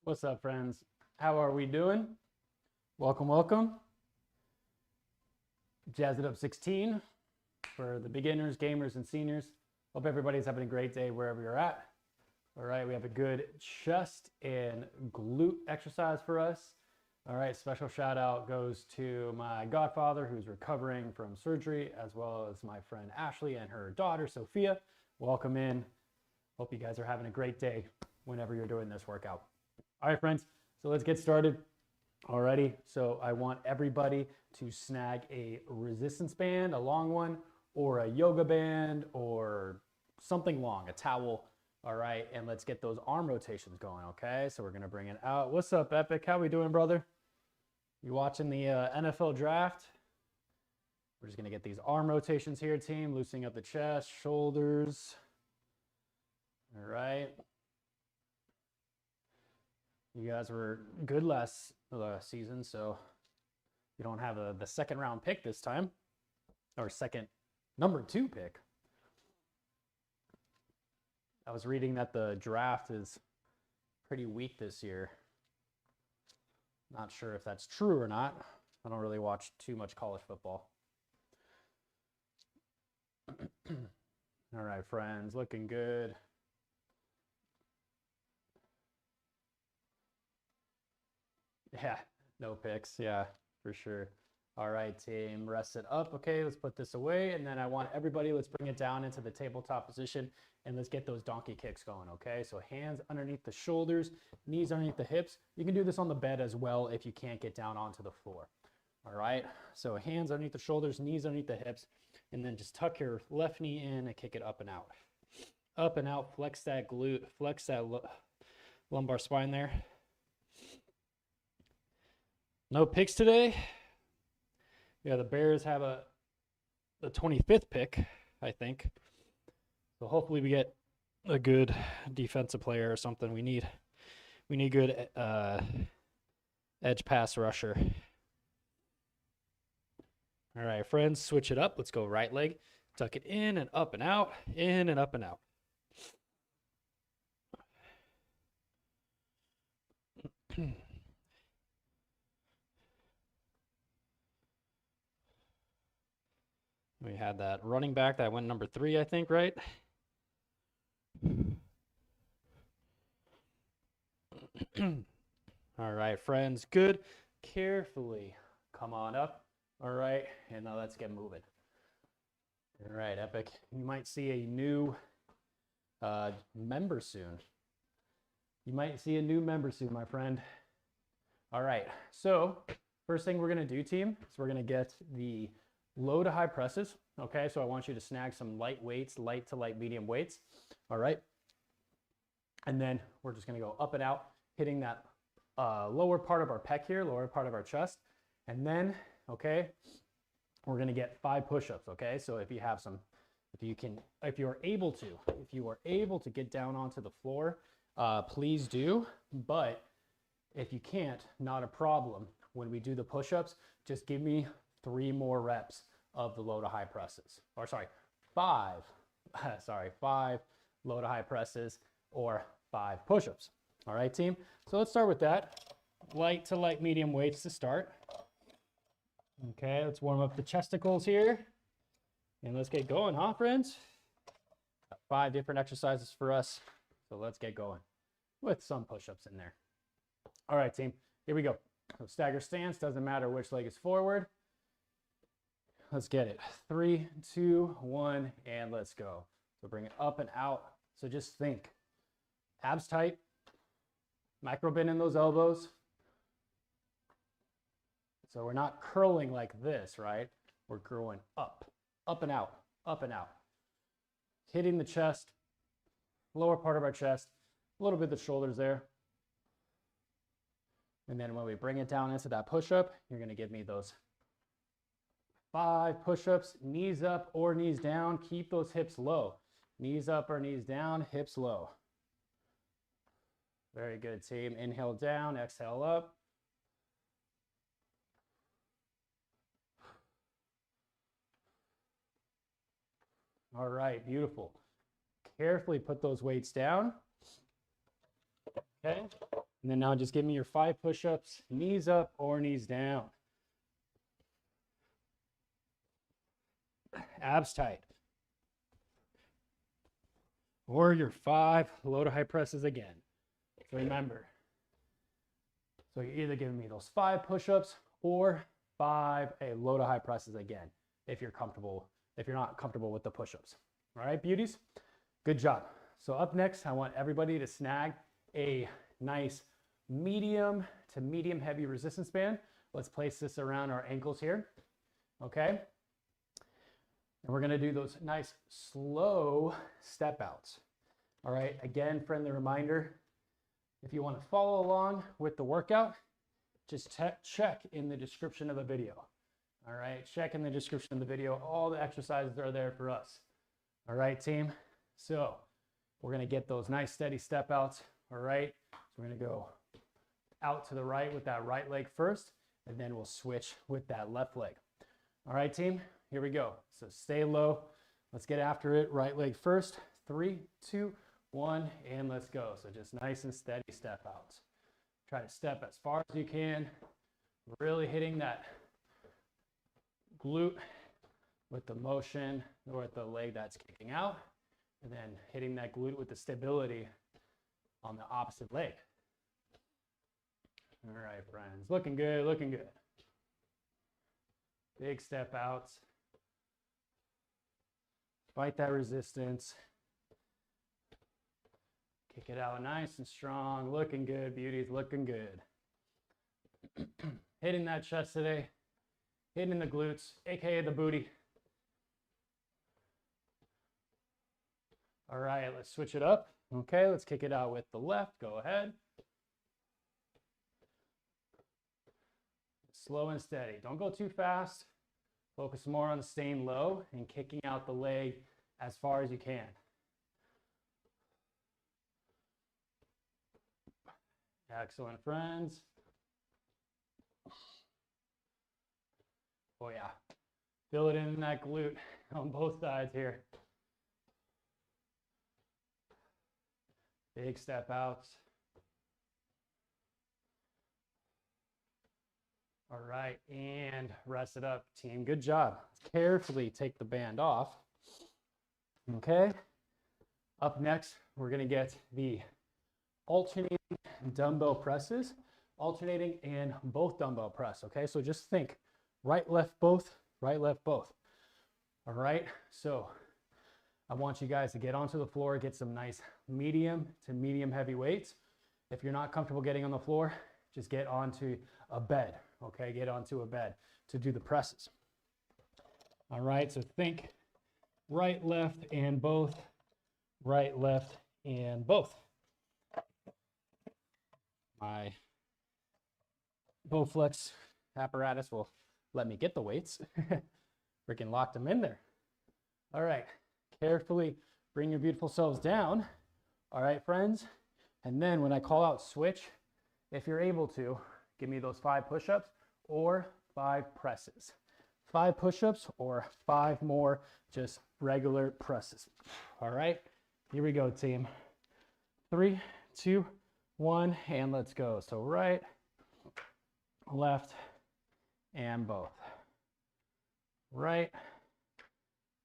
What's up, friends? How are we doing? Welcome, welcome. Jazz It Up 16 for the beginners, gamers, and seniors. Hope everybody's having a great day wherever you're at. All right, we have a good chest and glute exercise for us. All right, special shout out goes to my godfather who's recovering from surgery, as well as my friend Ashley and her daughter, Sophia. Welcome in. Hope you guys are having a great day whenever you're doing this workout. All right, friends, so let's get started. Alrighty, so I want everybody to snag a resistance band, a long one, or a yoga band, or something long, a towel. All right, and let's get those arm rotations going, okay? So we're gonna bring it out. What's up, Epic? How we doing, brother? You watching the NFL draft? We're just gonna get these arm rotations here, team, loosening up the chest, shoulders. All right. You guys were good last season, so you don't have the second round pick this time, or second number 2 pick. I was reading that the draft is pretty weak this year. Not sure if that's true or not. I don't really watch too much college football. All right, friends, looking good. Yeah, no picks. Yeah, for sure. All right, team, rest it up. Okay, let's put this away. And then I want everybody, let's bring it down into the tabletop position and let's get those donkey kicks going, okay? So hands underneath the shoulders, knees underneath the hips. You can do this on the bed as well if you can't get down onto the floor. All right, so hands underneath the shoulders, knees underneath the hips, and then just tuck your left knee in and kick it up and out. Up and out, flex that glute, flex that lumbar spine there. No picks today. Yeah, the Bears have the 25th pick, I think. So hopefully we get a good defensive player or something. We need good edge pass rusher. All right, friends, switch it up. Let's go right leg. Tuck it in and up and out, in and up and out. We had that running back that went number 3, I think, right? All right, friends, good. Carefully come on up. All right, and now let's get moving. All right, Epic. You might see a new member soon. You might see a new member soon, my friend. All right, so first thing we're gonna do, team, is we're gonna get the low to high presses. Okay, so I want you to snag some light weights, light to light medium weights. All right, and then we're just gonna go up and out, hitting that lower part of our pec here, lower part of our chest. And then, okay, we're gonna get 5 push-ups, okay? So if you have some, if you are able to get down onto the floor, please do. But if you can't, not a problem. When we do the push-ups, just give me 3 more reps of the low to high presses. Or sorry, 5 low to high presses or 5 push-ups. All right, team? So let's start with that. Light to light medium weights to start. Okay, let's warm up the chesticles here. And let's get going, huh, friends? 5 different exercises for us. So let's get going with some push-ups in there. All right, team, here we go. So stagger stance, doesn't matter which leg is forward. Let's get it. 3, 2, 1, and let's go. So bring it up and out. So just think, abs tight, micro bend in those elbows. So we're not curling like this, right? We're growing up and out, up and out. Hitting the chest, lower part of our chest, a little bit of the shoulders there. And then when we bring it down into that push-up, you're gonna give me those 5 push-ups, knees up or knees down. Keep those hips low. Knees up or knees down, hips low. Very good, team. Inhale down, exhale up. All right, beautiful. Carefully put those weights down. Okay. And then now just give me your 5 push-ups, knees up or knees down. Abs tight. Or your 5 low to high presses again. So remember, so you're either giving me those 5 push-ups or 5 low to high presses again, if you're comfortable, if you're not comfortable with the push-ups. All right, beauties? Good job. So up next, I want everybody to snag a nice medium to medium heavy resistance band. Let's place this around our ankles here. Okay? And we're gonna do those nice slow step outs. All right, again, friendly reminder, if you wanna follow along with the workout, just check in the description of the video. All right, check in the description of the video. All the exercises are there for us. All right, team? So we're gonna get those nice steady step outs. All right, so we're gonna go out to the right with that right leg first, and then we'll switch with that left leg. All right, team, here we go. So stay low. Let's get after it. Right leg first. 3, 2, 1, and let's go. So just nice and steady step outs. Try to step as far as you can, really hitting that glute with the motion or with the leg that's kicking out, and then hitting that glute with the stability on the opposite leg. All right, friends, looking good, looking good. Big step outs. Fight that resistance. Kick it out nice and strong. Looking good, beauties, looking good. Hitting that chest today. Hitting the glutes, AKA the booty. All right, let's switch it up. Okay, let's kick it out with the left. Go ahead. Slow and steady. Don't go too fast. Focus more on staying low and kicking out the leg as far as you can. Excellent, friends. Oh yeah. Feel it in that glute on both sides here. Big step outs. All right, and rest it up, team. Good job. Carefully take the band off. Okay. Up next, we're gonna get the alternating dumbbell presses, alternating and both dumbbell press. Okay, so just think right, left, both, right, left, both. All right, so I want you guys to get onto the floor, get some nice medium to medium heavy weights. If you're not comfortable getting on the floor, just get onto a bed. Okay, get onto a bed to do the presses. All right, so think right, left, and both, right, left, and both. My Bowflex apparatus will let me get the weights. Freaking locked them in there. All right, carefully bring your beautiful selves down. All right, friends. And then when I call out switch, if you're able to, give me those 5 push-ups or 5 presses. 5 push-ups or 5 more just regular presses. All right, here we go, team. 3, 2, 1, and let's go. So right, left, and both. Right,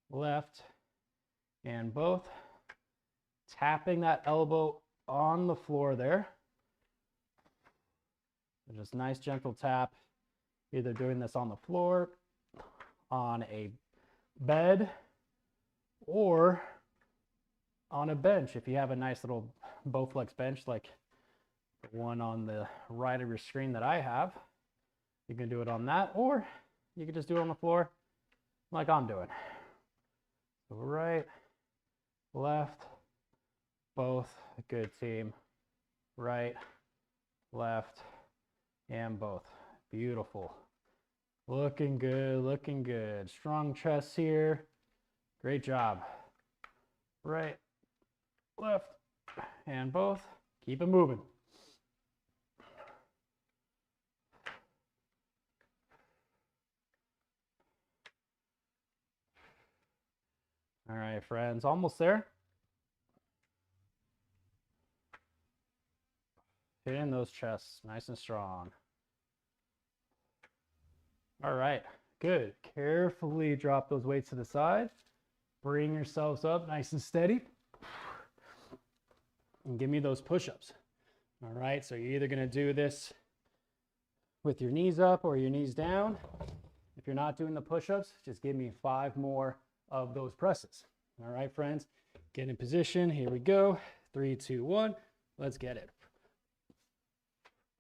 left, and both. Tapping that elbow on the floor there. Just nice gentle tap. Either doing this on the floor, on a bed, or on a bench. If you have a nice little Bowflex bench like the one on the right of your screen that I have, you can do it on that, or you can just do it on the floor like I'm doing. So right, left, both. Good, team. Right, left, and both. Beautiful. Looking good, looking good. Strong chest here. Great job. Right, left, and both. Keep it moving. All right, friends, almost there. Hitting those chests nice and strong. All right, good. Carefully drop those weights to the side. Bring yourselves up nice and steady. And give me those push-ups. All right, so you're either gonna do this with your knees up or your knees down. If you're not doing the push-ups, just give me 5 more of those presses. All right, friends, get in position. Here we go. 3, 2, 1. Let's get it.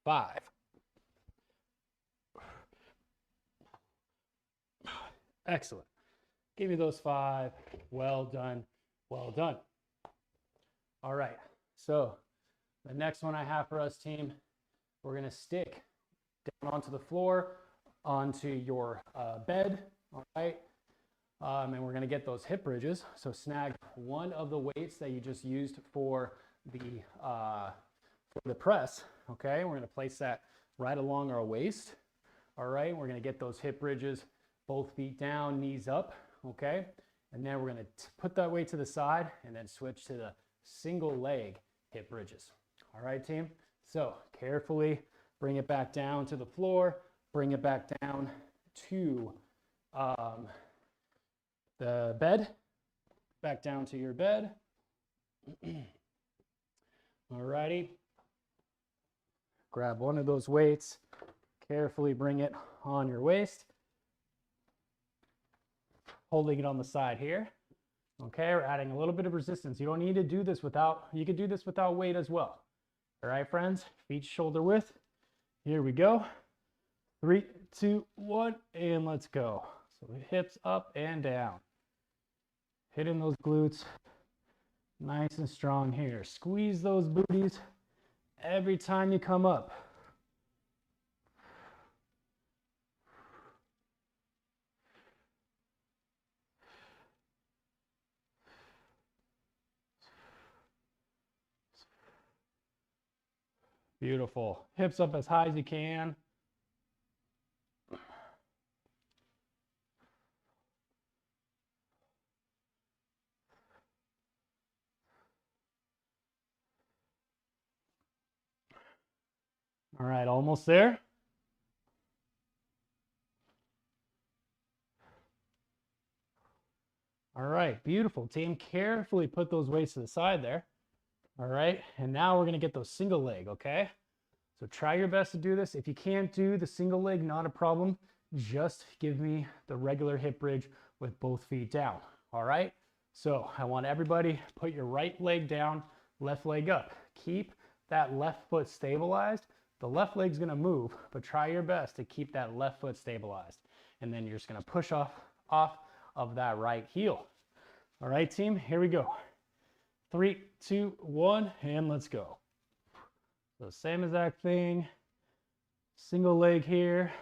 5. Excellent. Give me those 5. Well done. Well done. All right. So the next one I have for us, team, we're going to stick down onto the floor, onto your bed. All right. And we're going to get those hip bridges. So snag one of the weights that you just used for the press. Okay. We're going to place that right along our waist. All right. We're going to get those hip bridges, both feet down, knees up. Okay. And then we're going to put that weight to the side and then switch to the single leg hip bridges. All right, team. So carefully bring it back down to the floor, bring it back down to the bed, back down to your bed. All righty. Grab one of those weights, carefully bring it on your waist, holding it on the side here. Okay, we're adding a little bit of resistance. You don't need to do this without, you could do this without weight as well. All right, friends, feet shoulder width. Here we go. 3, 2, 1, and let's go. So hips up and down. Hitting those glutes nice and strong here. Squeeze those booties every time you come up. Beautiful. Hips up as high as you can. All right, almost there. All right, beautiful, team. Carefully put those weights to the side there. All right, and now we're gonna get those single leg, okay? So try your best to do this. If you can't do the single leg, not a problem. Just give me the regular hip bridge with both feet down, all right? So I want everybody, put your right leg down, left leg up. Keep that left foot stabilized. The left leg's gonna move, but try your best to keep that left foot stabilized. And then you're just gonna push off of that right heel. All right, team, here we go. 3, 2, 1, and let's go. So same exact thing. Single leg here,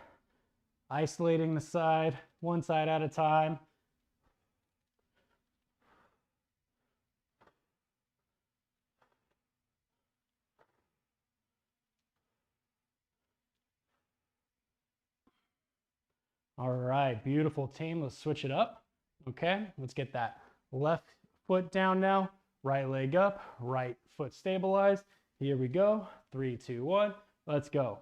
isolating the side, one side at a time. All right, beautiful, team. Let's switch it up. Okay, let's get that left foot down now, right leg up, right foot stabilized. Here we go. 3, 2, 1. Let's go.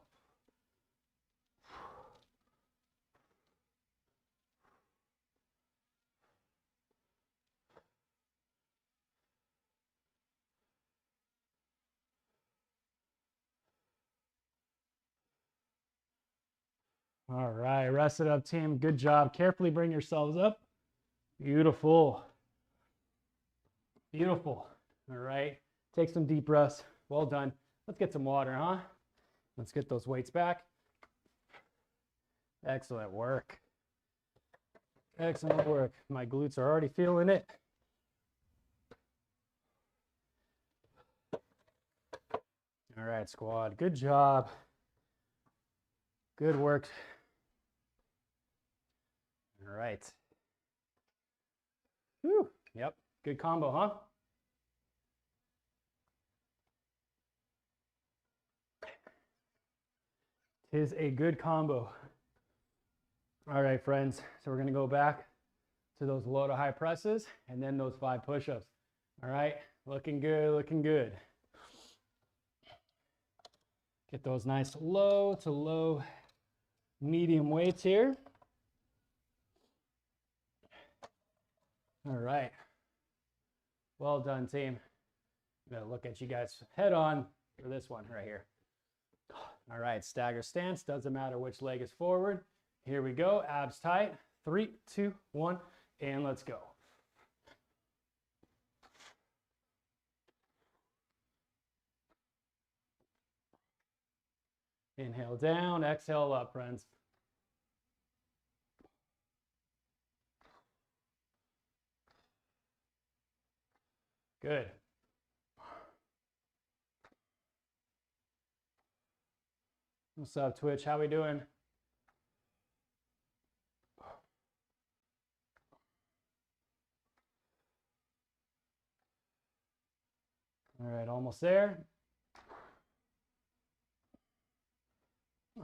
All right, rest it up, team. Good job. Carefully bring yourselves up. Beautiful. Beautiful. All right, take some deep breaths. Well done. Let's get some water, huh? Let's get those weights back. Excellent work. Excellent work. My glutes are already feeling it. All right, squad. Good job. Good work. All right. Whew. Yep. Good combo, huh? Tis a good combo. All right, friends. So we're going to go back to those low to high presses and then those 5 push-ups. All right. Looking good, looking good. Get those nice low to low medium weights here. All right. Well done, team. I'm gonna look at you guys head on for this one right here. All right, stagger stance. Doesn't matter which leg is forward. Here we go. Abs tight. 3, 2, 1, and let's go. Inhale down, exhale up, friends. Good. What's up, Twitch? How we doing? All right, almost there.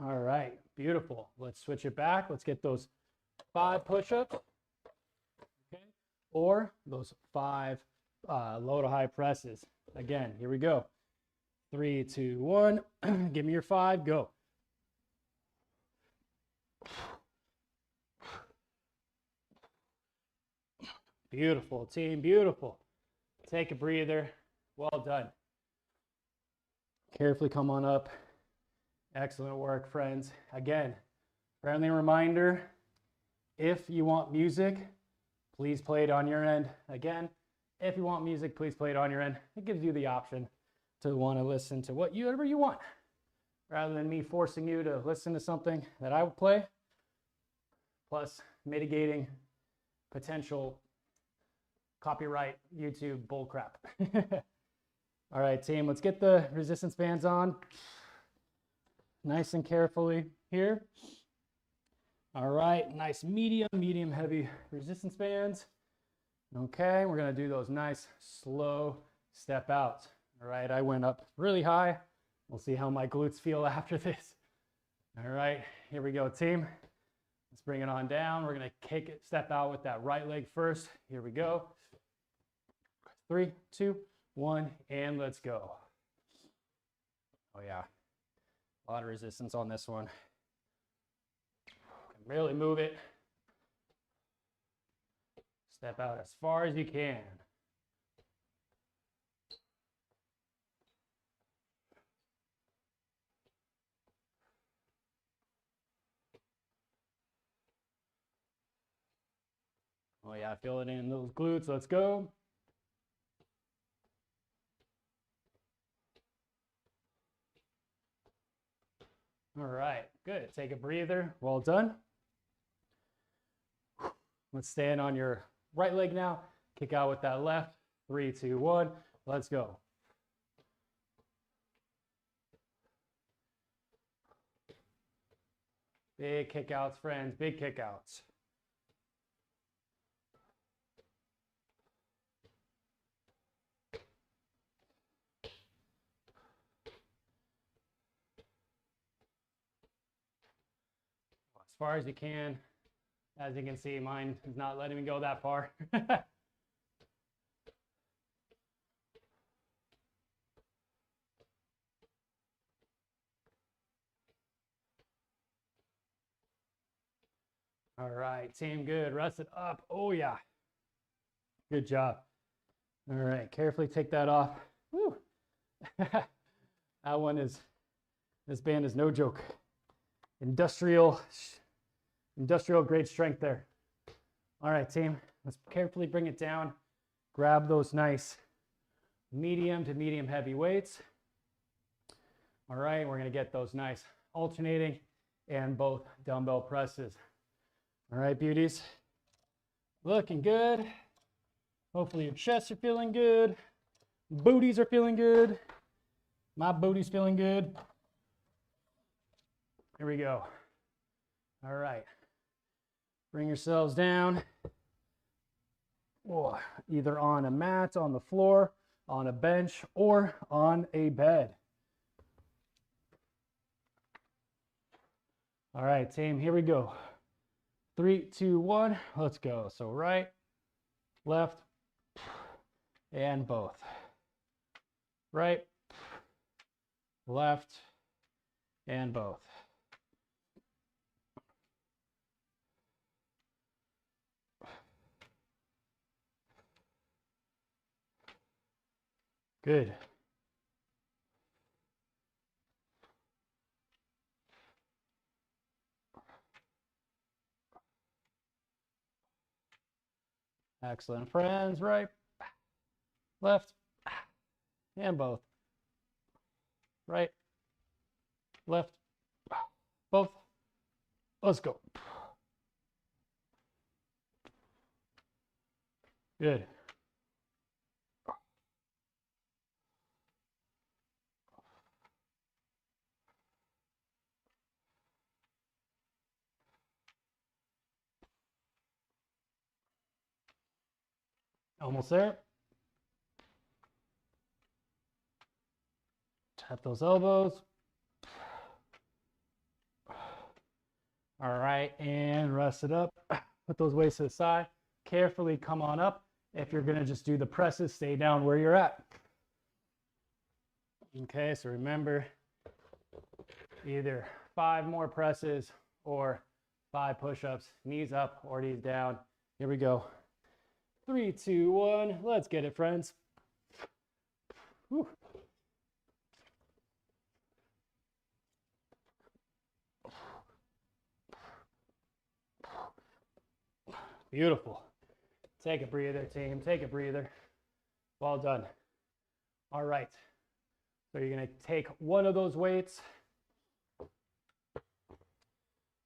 All right, beautiful. Let's switch it back. Let's get those 5 push-ups, okay? Or those 5 low to high presses. Again, here we go. 3, 2, 1. Give me your 5. Go. Beautiful, team. Beautiful. Take a breather. Well done. Carefully come on up. Excellent work, friends. Again, friendly reminder, if you want music, please play it on your end. Again, if you want music, please play it on your end. It gives you the option to want to listen to whatever you want, rather than me forcing you to listen to something that I would play, plus mitigating potential copyright YouTube bullcrap. All right, team, let's get the resistance bands on. Nice and carefully here. All right, nice medium heavy resistance bands. Okay, we're gonna do those nice slow step outs. All right, I went up really high. We'll see how my glutes feel after this. All right, here we go, team. Let's bring it on down. We're gonna step out with that right leg first. Here we go. 3, 2, 1, and let's go. Oh yeah. A lot of resistance on this one. Can barely move it. Step out as far as you can. Oh yeah, feel it in those glutes. Let's go. All right, good. Take a breather. Well done. Let's stand on your right leg now. Kick out with that left. 3, 2, 1. Let's go. Big kickouts, friends. Big kickouts. As far as you can. As you can see, mine is not letting me go that far. All right, team, good. Rest it up. Oh yeah. Good job. All right, carefully take that off. Woo. This band is no joke. Industrial grade strength there. All right, team, let's carefully bring it down. Grab those nice medium to medium heavy weights. All right, we're gonna get those nice alternating and both dumbbell presses. All right, beauties, looking good. Hopefully your chests are feeling good. Booties are feeling good. My booty's feeling good. Here we go. All right. Bring yourselves down. Oh, either on a mat, on the floor, on a bench, or on a bed. All right, team, here we go. 3, 2, 1, let's go. So right, left, and both. Right, left, and both. Good. Excellent, friends. Right, left, and both. Right, left, both. Let's go. Good. Almost there. Tap those elbows. All right, and rest it up. Put those weights to the side. Carefully come on up. If you're gonna just do the presses, stay down where you're at. Okay, so remember, either 5 more presses or 5 push-ups, knees up or knees down. Here we go. 3, 2, 1. Let's get it, friends. Whew. Beautiful. Take a breather, team. Take a breather. Well done. All right. So you're going to take one of those weights.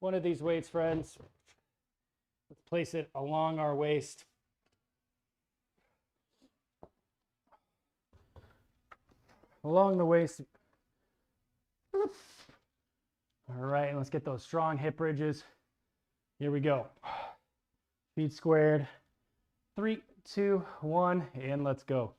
One of these weights, friends. Let's place it along our waist. Along the waist. All right, and let's get those strong hip bridges. Here we go. Feet squared. 3, 2, 1, and let's go.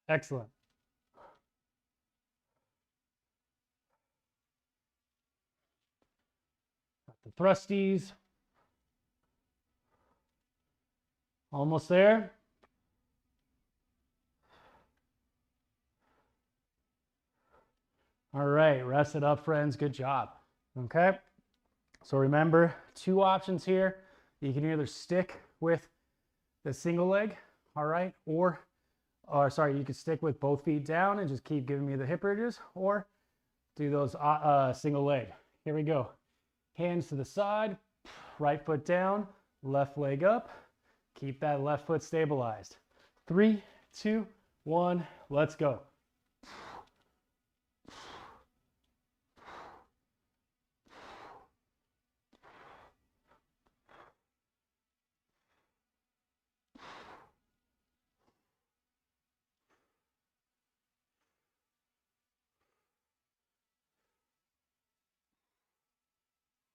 Excellent. Got the thrusties. Almost there. All right, rest it up, friends. Good job. Okay, so remember, 2 options here. You can either stick with the single leg, all right, or sorry, you can stick with both feet down and just keep giving me the hip bridges, or do those single leg. Here we go. Hands to the side, right foot down, left leg up. Keep that left foot stabilized. 3, 2, 1, let's go.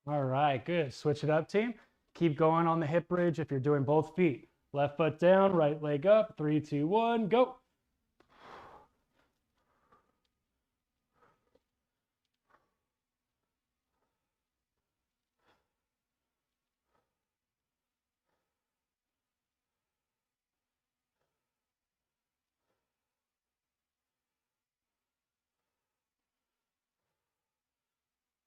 All right, good. Switch it up, team. Keep going on the hip bridge if you're doing both feet. Left foot down, right leg up. 3, 2, 1, go.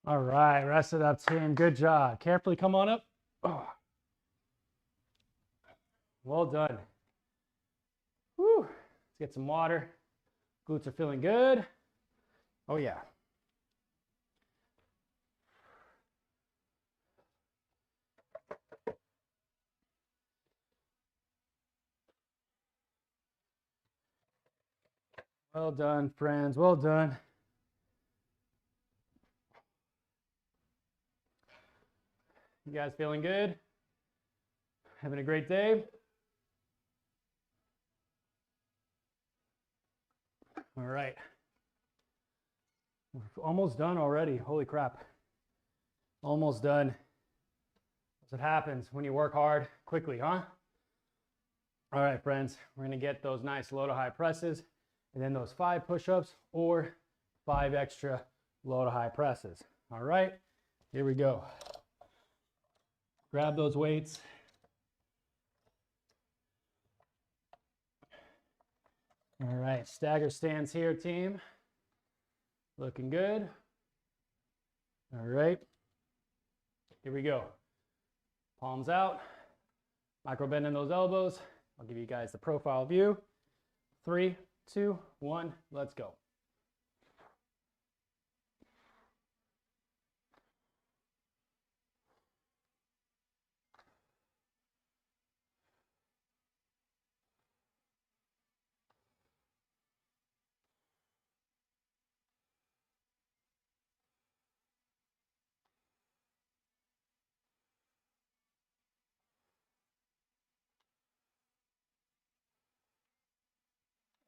All right, rest it up, team. Good job. Carefully come on up. Oh. Well done. Whew. Let's get some water. Glutes are feeling good. Oh, yeah. Well done, friends. Well done. You guys feeling good? Having a great day? All right. We're almost done already. Holy crap. Almost done. That's what happens when you work hard quickly, huh? All right, friends, we're gonna get those nice low to high presses and then those 5 push-ups or 5 extra low to high presses. All right, here we go. Grab those weights. All right, stagger stance here, team. Looking good. All right, here we go. Palms out, micro bend in those elbows. I'll give you guys the profile view. 3, 2, 1, let's go.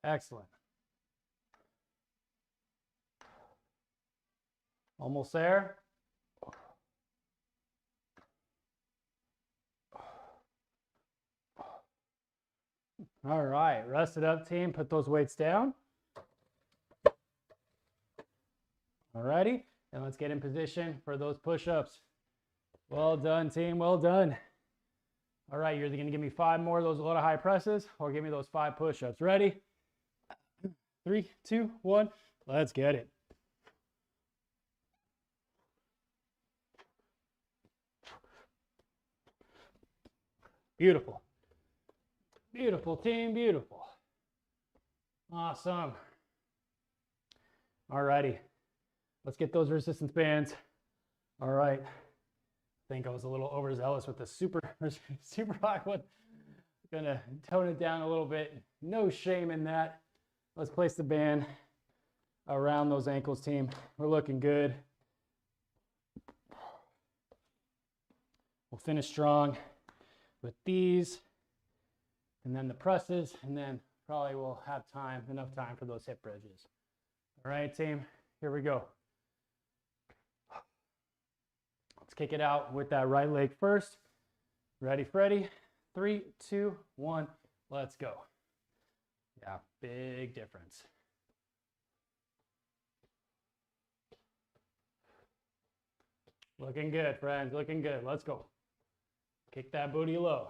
Excellent. Almost there. All right, rest it up, team. Put those weights down. All righty, and let's get in position for those push-ups. Well done, team, well done. All right, you're either gonna give me 5 more of those low to high presses or give me those 5 push-ups. Ready? 3, 2, 1, let's get it. Beautiful. Beautiful, team, beautiful. Awesome. All righty, let's get those resistance bands. All right, I think I was a little overzealous with the super high one. Gonna tone it down a little bit. No shame in that. Let's place the band around those ankles, team. We're looking good. We'll finish strong with these, and then the presses, and then probably we'll have enough time for those hip bridges. All right, team, here we go. Let's kick it out with that right leg first. Ready, Freddy? 3, 2, 1, let's go. Yeah, big difference. Looking good, friends, looking good. Let's go. Kick that booty low.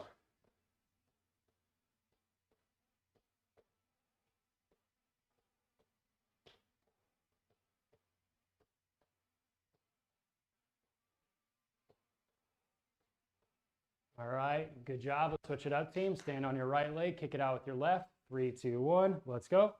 All right, good job. Let's switch it up, team. Stand on your right leg, kick it out with your left. 3, 2, 1, let's go.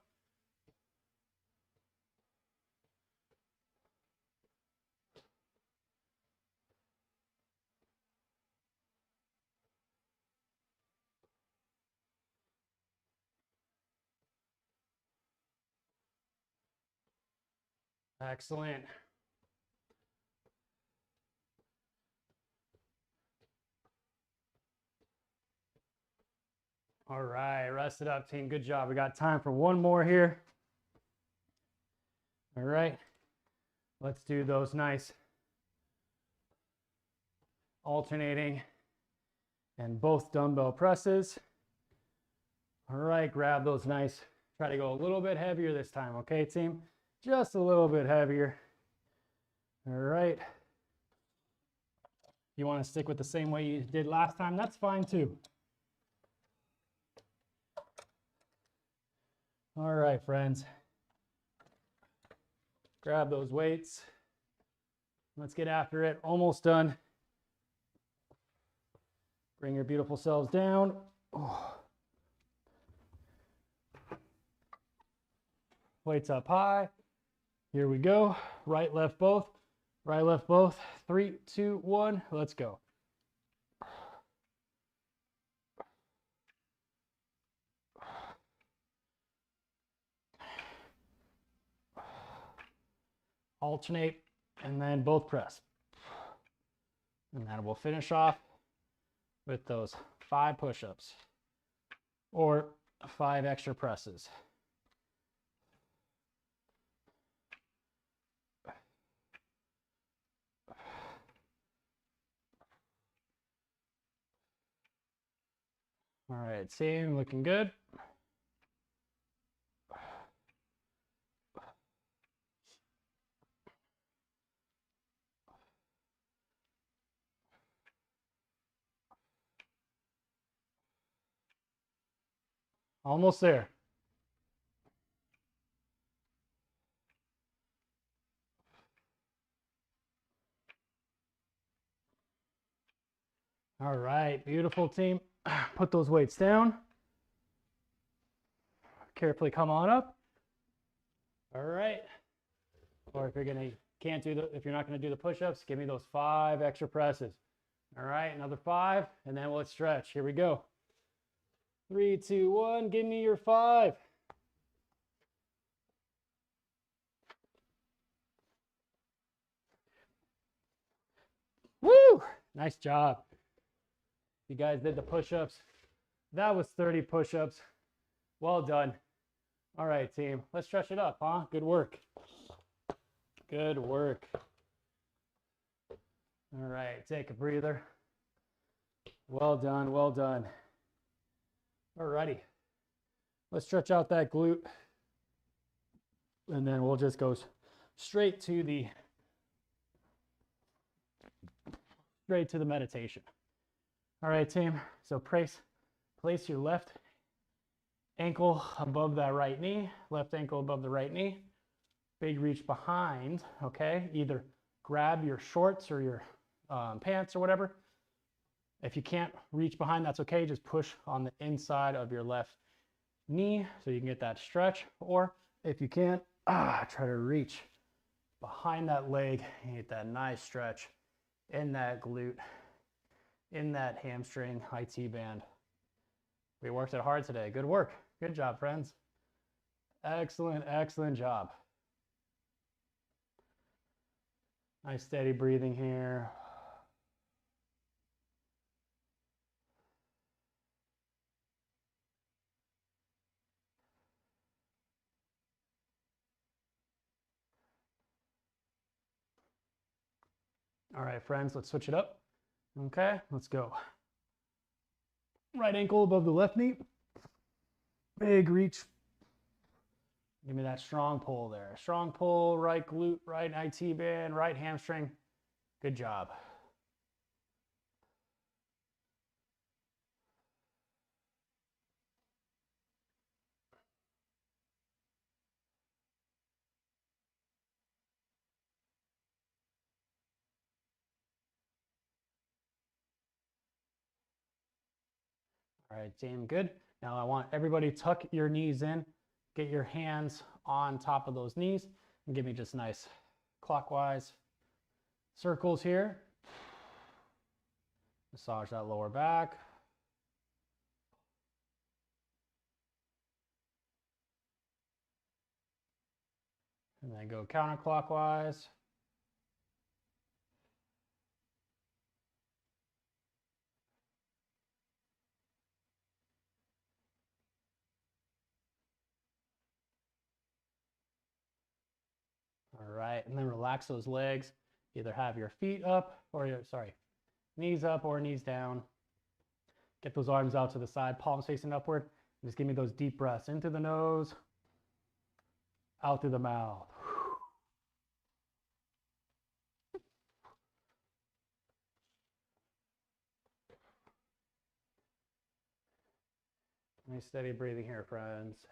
Excellent. All right, rest it up, team. Good job. We got time for one more here. All right, let's do those nice alternating and both dumbbell presses. All right, grab those nice. Try to go a little bit heavier this time, okay, team? Just a little bit heavier. All right. If you want to stick with the same way you did last time, that's fine too. All right, friends. Grab those weights. Let's get after it. Almost done. Bring your beautiful selves down. Oh. Weights up high. Here we go. Right, left, both. Right, left, both. 3, 2, 1. Let's go. Alternate and then both press. And then we'll finish off with those 5 push-ups or 5 extra presses. All right, team, looking good. Almost there. All right, beautiful team. Put those weights down. Carefully come on up. All right. Or if you're if you're not gonna do the push-ups, give me those 5 extra presses. All right, another 5, and then let's stretch. Here we go. 3, 2, 1. Give me your 5. Woo! Nice job. You guys did the push-ups. That was 30 push-ups. Well done. All right, team. Let's stretch it up, huh? Good work. Good work. All right, take a breather. Well done, well done. All righty. Let's stretch out that glute. And then we'll just go straight to the meditation. All right, team. So place your left ankle above that right knee, left ankle above the right knee. Big reach behind, okay? Either grab your shorts or your pants or whatever. If you can't reach behind, that's okay. Just push on the inside of your left knee so you can get that stretch. Or if you can't, try to reach behind that leg and get that nice stretch in that glute, in that hamstring IT band. We worked it hard today. Good work. Good job, friends. Excellent, excellent job. Nice steady breathing here. All right, friends, let's switch it up. Okay, let's go. Right ankle above the left knee. Big reach. Give me that strong pull there. Strong pull, right glute, right IT band, right hamstring. Good job. All right, team, good. Now I want everybody to tuck your knees in, get your hands on top of those knees, and give me just nice clockwise circles here. Massage that lower back. And then go counterclockwise. All right, and then relax those legs. Either have your feet up or knees up or knees down. Get those arms out to the side, palms facing upward. Just give me those deep breaths into the nose, out through the mouth. Nice steady breathing here, friends.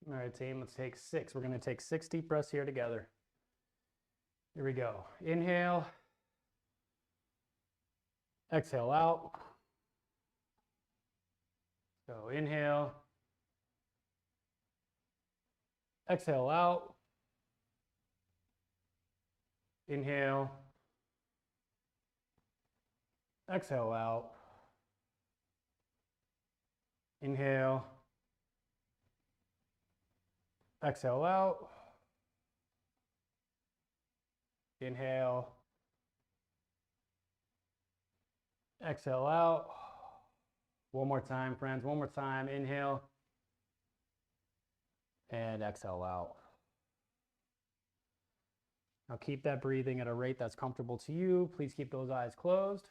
All right, team, let's take 6. We're going to take 6 deep breaths here together. Here we go. Inhale. Exhale out. So inhale. Exhale out. Inhale. Exhale out. Inhale. Exhale out. Inhale. Exhale out. One more time, friends. One more time. Inhale. And exhale out. Now keep that breathing at a rate that's comfortable to you. Please keep those eyes closed.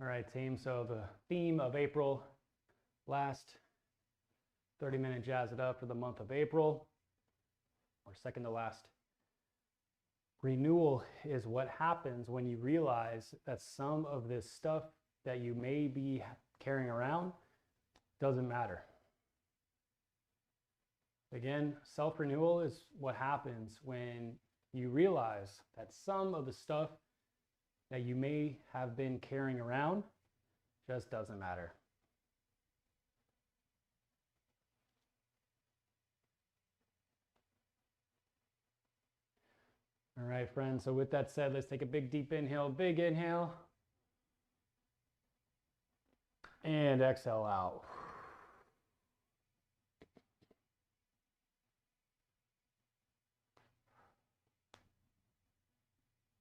All right, team. So the theme of April, last 30-minute Jazz It Up for the month of April, or second to last. Renewal is what happens when you realize that some of this stuff that you may be carrying around doesn't matter. Again, self-renewal is what happens when you realize that some of the stuff that you may have been carrying around just doesn't matter. All right, friends. So with that said, let's take a big deep inhale, big inhale. And exhale out.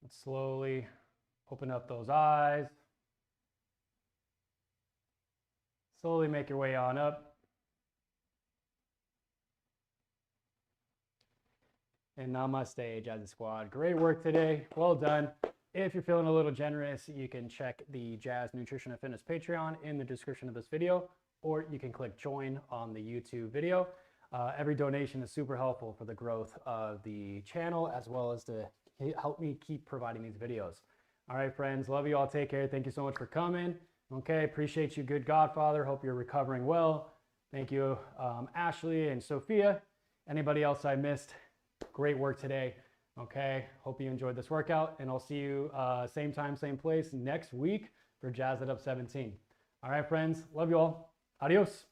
Let's slowly open up those eyes. Slowly make your way on up. And namaste, Jazzy Squad. Great work today. Well done. If you're feeling a little generous, you can check the Jazz Nutrition and Fitness Patreon in the description of this video, or you can click join on the YouTube video. Every donation is super helpful for the growth of the channel, as well as to help me keep providing these videos. All right, friends. Love you all. Take care. Thank you so much for coming. Okay. Appreciate you, good Godfather. Hope you're recovering well. Thank you, Ashley and Sophia. Anybody else I missed? Great work today. Okay. Hope you enjoyed this workout, and I'll see you same time, same place next week for Jazz It Up 17. All right, friends. Love you all. Adios.